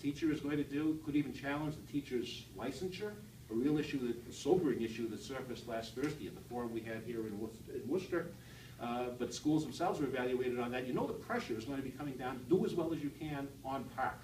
teacher is going to do, could even challenge the teacher's licensure, a real issue, a sobering issue that surfaced last Thursday at the forum we had here in Worcester. But schools themselves are evaluated on that. You know the pressure is going to be coming down. Do as well as you can on PARCC.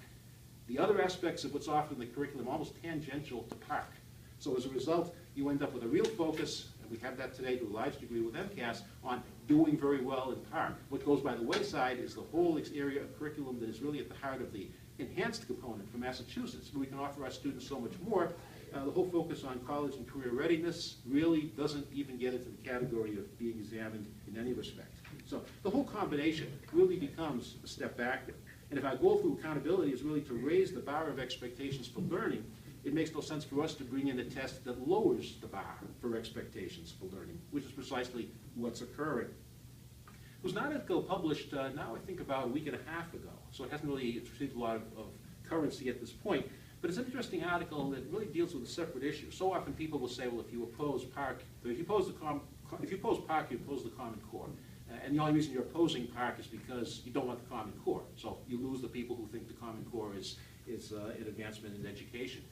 The other aspects of what's offered in the curriculum are almost tangential to PARCC. So as a result, you end up with a real focus, and we have that today to a large degree with MCAS, on doing very well in PARCC. What goes by the wayside is the whole area of curriculum that is really at the heart of the enhanced component for Massachusetts. We can offer our students so much more. The whole focus on college and career readiness really doesn't even get into the category of being examined in any respect. So the whole combination really becomes a step backward. And if our goal through accountability is really to raise the bar of expectations for learning, it makes no sense for us to bring in a test that lowers the bar for expectations for learning, which is precisely what's occurring. It was an article published now I think about a week and a half ago, so it hasn't really received a lot of currency at this point. But it's an interesting article that really deals with a separate issue. So often people will say, well, if you oppose PARCC, if you oppose PARCC, you oppose the Common Core. And the only reason you're opposing PARCC is because you don't want the Common Core. So you lose the people who think the Common Core is an advancement in education.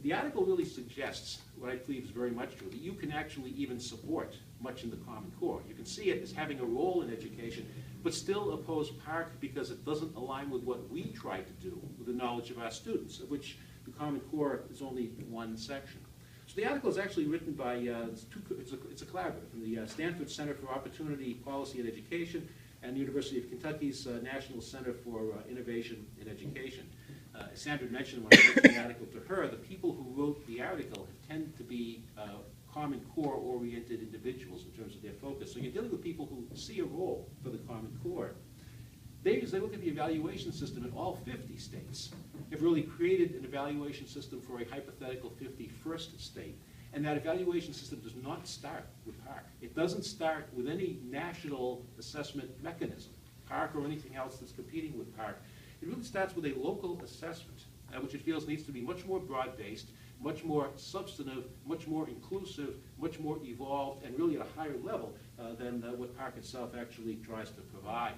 The article really suggests, what I believe is very much true, that you can actually even support much in the Common Core. You can see it as having a role in education, but still oppose PARCC because it doesn't align with what we try to do with the knowledge of our students, of which the Common Core is only one section. So the article is actually written by, it's a collaborative from the Stanford Center for Opportunity, Policy and Education and the University of Kentucky's National Center for Innovation in Education. As Sandra mentioned when I wrote the article to her, the people who wrote the article tend to be Common Core-oriented individuals in terms of their focus. So you're dealing with people who see a role for the Common Core. They look at the evaluation system in all 50 states. Have really created an evaluation system for a hypothetical 51st state. And that evaluation system does not start with PARCC. It doesn't start with any national assessment mechanism, PARCC or anything else that's competing with PARCC. It really starts with a local assessment, which it feels needs to be much more broad-based, much more substantive, much more inclusive, much more evolved, and really at a higher level than what PARCC itself actually tries to provide.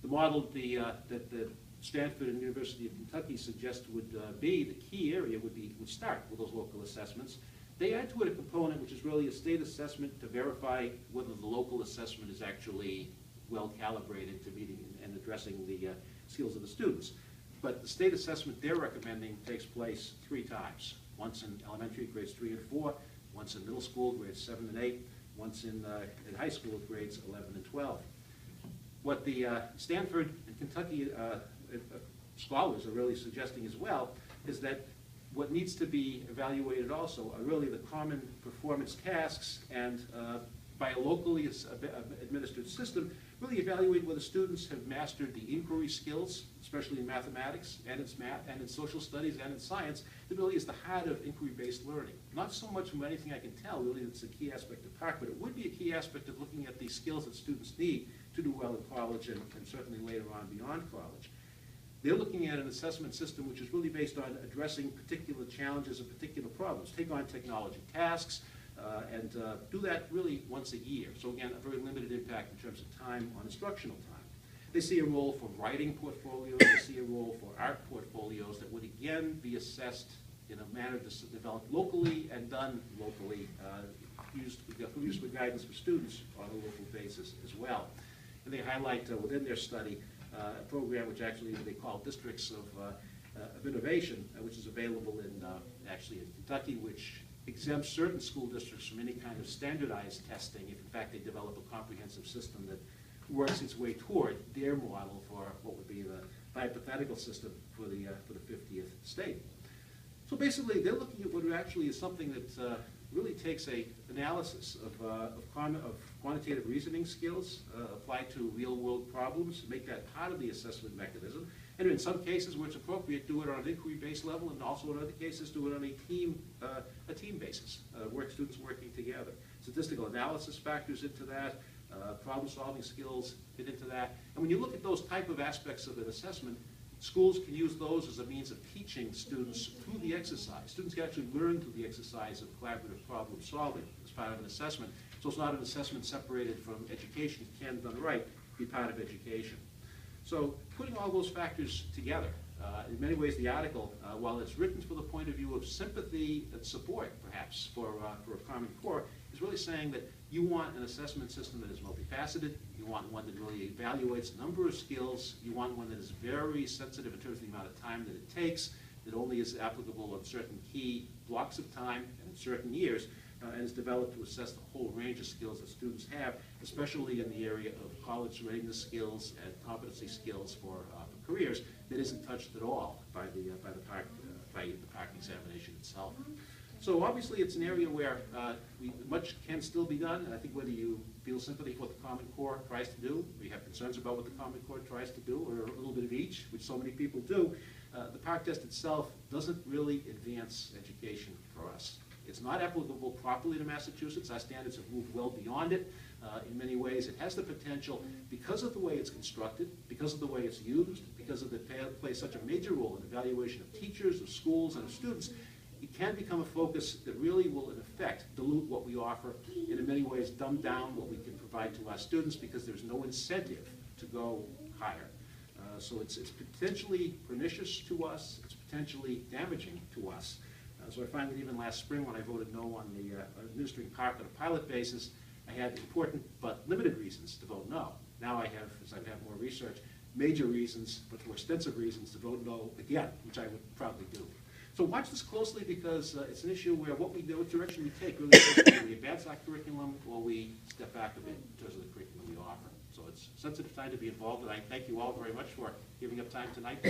The model that the Stanford and University of Kentucky suggest would be, the key area would start with those local assessments. They add to it a component which is really a state assessment to verify whether the local assessment is actually well calibrated to meeting and addressing the skills of the students. But the state assessment they're recommending takes place 3 times. Once in elementary, grades 3 and 4, once in middle school, grades 7 and 8, once in high school, grades 11 and 12. What the Stanford and Kentucky scholars are really suggesting as well is that what needs to be evaluated also are really the common performance tasks, and by a locally administered system, really evaluate whether students have mastered the inquiry skills, especially in mathematics and in social studies and in science, that really is the heart of inquiry-based learning. Not so much from anything I can tell, really, that's a key aspect of PARCC, but it would be a key aspect of looking at the skills that students need to do well in college and certainly later on beyond college. They're looking at an assessment system which is really based on addressing particular challenges and particular problems. Take on technology tasks, and do that really once a year. So again, a very limited impact in terms of time on instructional time. They see a role for writing portfolios, they see a role for art portfolios that would again be assessed in a manner that's developed locally and done locally, used for guidance for students on a local basis as well. And they highlight within their study a program which actually they call Districts of Innovation, which is available in actually in Kentucky, which exempts certain school districts from any kind of standardized testing if in fact they develop a comprehensive system that works its way toward their model for what would be the hypothetical system for the 50th state. So basically they're looking at what actually is something that really takes an analysis of quantitative reasoning skills applied to real-world problems, make that part of the assessment mechanism, and in some cases where it's appropriate, do it on an inquiry-based level, and also in other cases do it on a team basis, students working together. Statistical analysis factors into that, problem-solving skills fit into that, and when you look at those type of aspects of an assessment, schools can use those as a means of teaching students through the exercise. Students can actually learn through the exercise of collaborative problem solving as part of an assessment. So it's not an assessment separated from education. It can, done right, be part of education. So putting all those factors together, In many ways, the article, while it's written for the point of view of sympathy and support, perhaps, for a Common Core, is really saying that you want an assessment system that is multifaceted, you want one that really evaluates a number of skills, you want one that is very sensitive in terms of the amount of time that it takes, that only is applicable on certain key blocks of time and in certain years, and is developed to assess the whole range of skills that students have, especially in the area of college readiness skills and competency skills for careers, that isn't touched at all by the PARCC examination itself. So obviously it's an area where much can still be done, and I think whether you feel sympathy for what the Common Core tries to do, or you have concerns about what the Common Core tries to do, or a little bit of each, which so many people do, the PARCC test itself doesn't really advance education for us. It's not applicable properly to Massachusetts. Our standards have moved well beyond it. In many ways, it has the potential, because of the way it's constructed, because of the way it's used, because of it plays such a major role in evaluation of teachers, of schools, and of students, it can become a focus that really will, in effect, dilute what we offer, and in many ways dumb down what we can provide to our students, because there's no incentive to go higher. So it's potentially pernicious to us, it's potentially damaging to us. So I find that even last spring, when I voted no on the administering PARCC on a pilot basis, I had important but limited reasons to vote no. Now I have, as I've had more research, major reasons, much more extensive reasons to vote no again, which I would probably do. So watch this closely, because it's an issue where what we do, what direction we take, really is whether we advance our curriculum or we step back a bit in terms of the curriculum we offer. So it's a sensitive time to be involved, and I thank you all very much for giving up time tonight.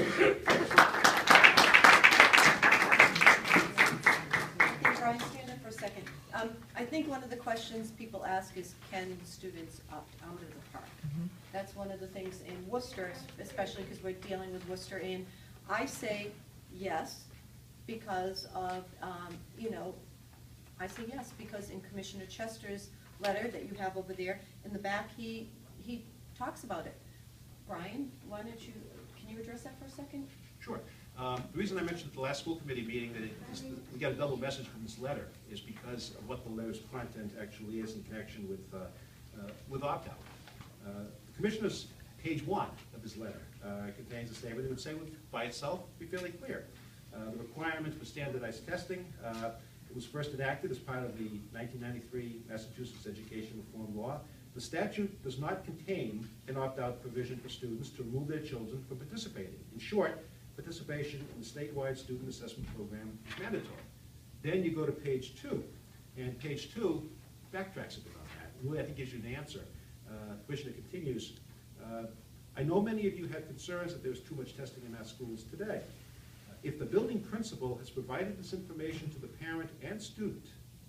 Brian, stand up for a second. I think one of the questions people ask is, can students opt out of the park? That's one of the things in Worcester, especially because we're dealing with Worcester, and I say yes because of, I say yes because in Commissioner Chester's letter that you have over there, in the back, he talks about it. Brian, why don't you, can you address that for a second? Sure. The reason I mentioned at the last school committee meeting that we got a double message from this letter is because of what the letter's content actually is in connection with opt-out. The Commissioner's page 1 of his letter contains a statement that would say, by itself, be fairly clear. The requirement for standardized testing, it was first enacted as part of the 1993 Massachusetts Education Reform Law. The statute does not contain an opt-out provision for students to remove their children from participating. In short, participation in the statewide student assessment program is mandatory. Then you go to page 2, and page 2 backtracks a bit on that. Really, I think, gives you an answer. The Commissioner continues, I know many of you had concerns that there's too much testing in our schools today. If the building principal has provided this information to the parent and student,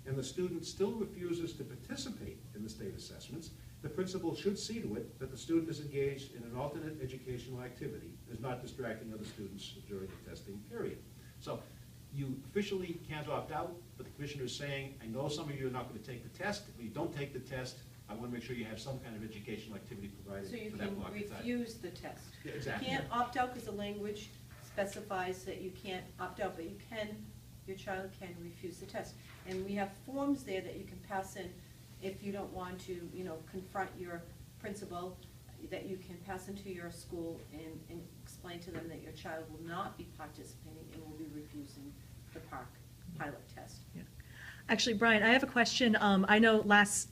and the student still refuses to participate in the state assessments, the principal should see to it that the student is engaged in an alternate educational activity, is not distracting other students during the testing period. So you officially can't opt out, but the Commissioner is saying, I know some of you are not going to take the test. If you don't take the test, I want to make sure you have some kind of educational activity provided for that block of time. So you can refuse the test. Yeah, exactly. You can't opt out because the language specifies that you can't opt out, but you can, your child can refuse the test. And we have forms there that you can pass in if you don't want to, confront your principal, that you can pass into your school and explain to them that your child will not be participating and will be refusing the PARCC pilot test. Yeah. Actually, Brian, I have a question. I know last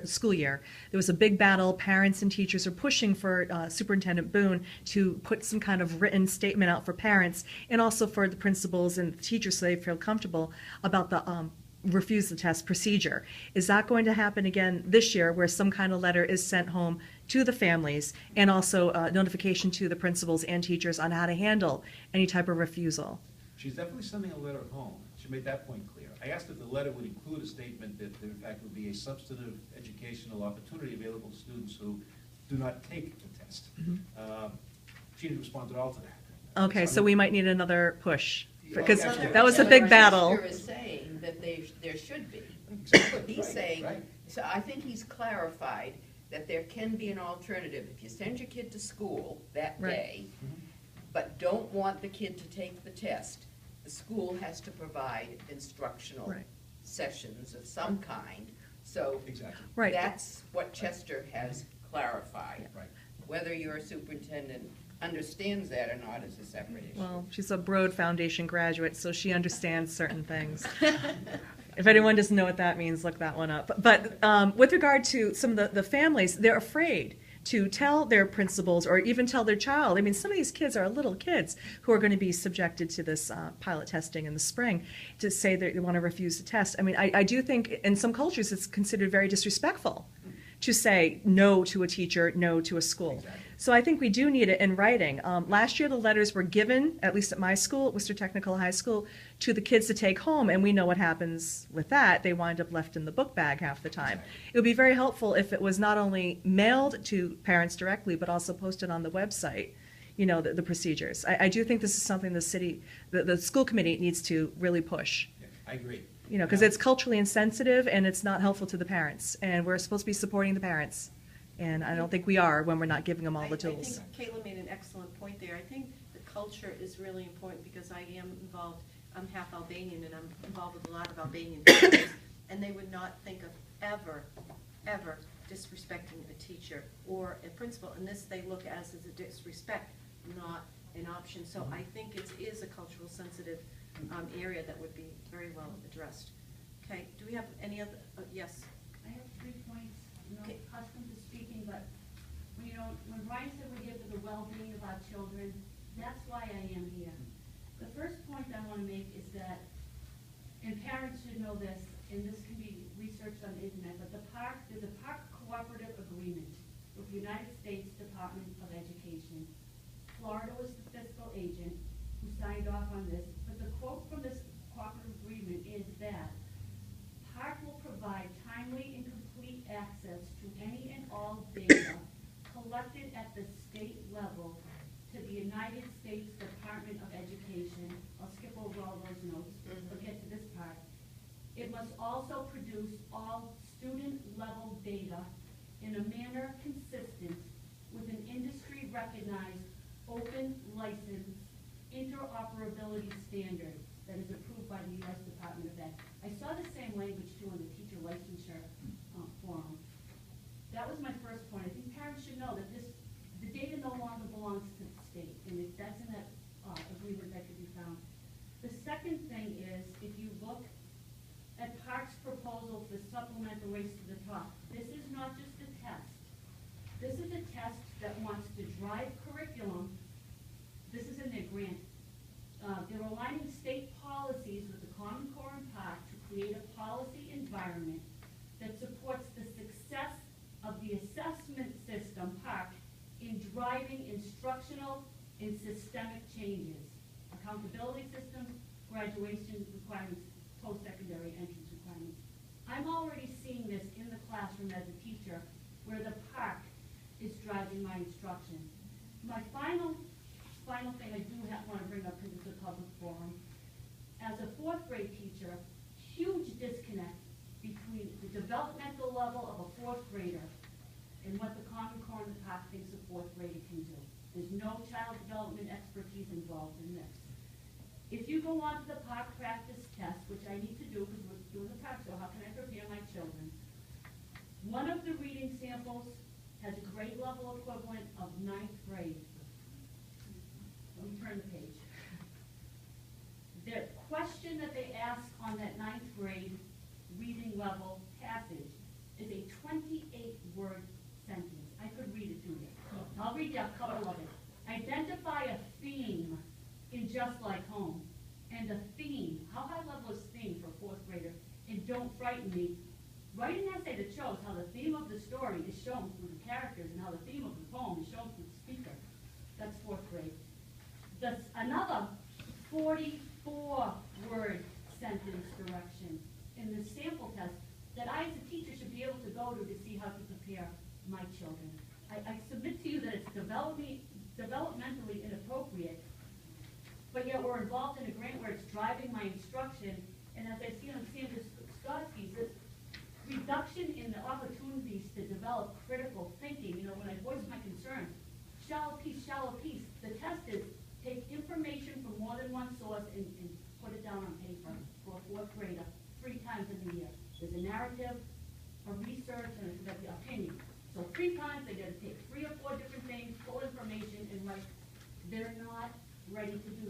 school year, there was a big battle. Parents and teachers are pushing for Superintendent Boone to put some kind of written statement out for parents and also for the principals and the teachers so they feel comfortable about the refuse the test procedure. Is that going to happen again this year, where some kind of letter is sent home to the families and also notification to the principals and teachers on how to handle any type of refusal? She's definitely sending a letter home. She made that point clear. I asked if the letter would include a statement that there in fact would be a substantive educational opportunity available to students who do not take the test. She didn't respond at all to that. Okay, so we might need another push, because that was a big battle. Chester is saying that there should be. Exactly. He's saying, right. so I think he's clarified that there can be an alternative. If you send your kid to school that day, but don't want the kid to take the test, the school has to provide instructional sessions of some kind. So that's what Chester has clarified. Right. Whether you're a superintendent, understands that or not is a separate issue. Well, she's a Broad Foundation graduate, so she understands certain things. If anyone doesn't know what that means, look that one up. But with regard to some of the families, they're afraid to tell their principals or even tell their child. I mean, some of these kids are little kids who are going to be subjected to this pilot testing in the spring, to say that they want to refuse the test. I mean, I do think in some cultures it's considered very disrespectful to say no to a teacher, no to a school. Exactly. So I think we do need it in writing. Last year the letters were given, at least at my school, Worcester Technical High School, to the kids to take home, and we know what happens with that. They wind up left in the book bag half the time. It would be very helpful if it was not only mailed to parents directly, but also posted on the website, you know, the procedures. I do think this is something the city, the school committee needs to really push. Yeah, I agree. You know, because it's culturally insensitive and it's not helpful to the parents. And we're supposed to be supporting the parents. And I don't think we are when we're not giving them all the tools. I think Kayla made an excellent point there. I think the culture is really important because I am involved, I'm half Albanian and I'm involved with a lot of Albanian families. And they would not think of ever disrespecting a teacher or a principal. And this they look as a disrespect, not an option. So I think it is a cultural sensitive area that would be very well addressed. Okay, do we have any other, yes? I have 3 points. I'm not Okay. accustomed to speaking, but when Brian said we're here for the well-being of our children, that's why I am here. The first point I want to make is that, and parents should know this, and this can be researched on the internet, but there's a PARCC cooperative agreement with the United States Department of Education. Florida was the fiscal agent who signed off on this, but the quote from this cooperative agreement is that PARCC will provide timely and complete access to any and all data collected at the state level to the United States Department of Education. I'll skip over all those notes, we'll get to this part. It must also produce all student-level data in a manner consistent with an industry-recognized open license interoperability standard that is approved by the U.S. Department of Ed. I saw the same language too in the teacher licensure forum. That was my first point. I think parents should know that the data no longer belongs to the state, and if that's in that agreement that could be found. The second thing is, if you look at PARCC's proposal for supplemental race to the top, this is not just a test. This is a test that wants to drive curriculum. This is in their grant. They're aligning state policies with the Common Core and PARCC to create a policy environment that supports the success of the assessment system, PARCC, in driving instructional and systemic changes, accountability systems, graduation requirements, post-secondary entrance requirements. I'm already seeing this in the classroom as a teacher, where the PARCC is driving my instruction. My final thing I do want to bring up, because it's a public forum. As a 4th grade teacher, huge disconnect between the developmental level of a 4th grader and what the Common Core and the PARCC thinks a 4th grader can do. There's no child development expertise involved in this. If you go on to the PARCC practice test, which I need to do because we're doing the PARCC, so how can I prepare my children? One of the reading samples has a grade level equivalent of 9th grade. Let me turn the page. The question that they ask on that 9th grade reading level passage is a 28-word sentence. I could read it to you. I'll read you a couple of it. Identify a theme in Just Like Home. And a theme. How high level is theme for a 4th grader? And Don't Frighten Me. Write an essay that shows how the theme of the story is shown through the characters and how the theme of the poem is shown through the speaker. That's 4th grade. That's another 44-word sentence direction in the sample test that I as a teacher should be able to go to see how to prepare my children. I submit to you that it's developmentally inappropriate, but yet we're involved in a grant where it's driving my instruction, and as I see on Sandra Stotsky, this reduction in the opportunities to develop critical thinking. You know, when I voice my concern, shallow piece, the test is take information from more than one source and put it down on paper for a 4th grader 3 times in the year. There's a narrative, a research, and an opinion. So 3 times they got to take 3 or 4 different things, pull information, and write they're not ready to do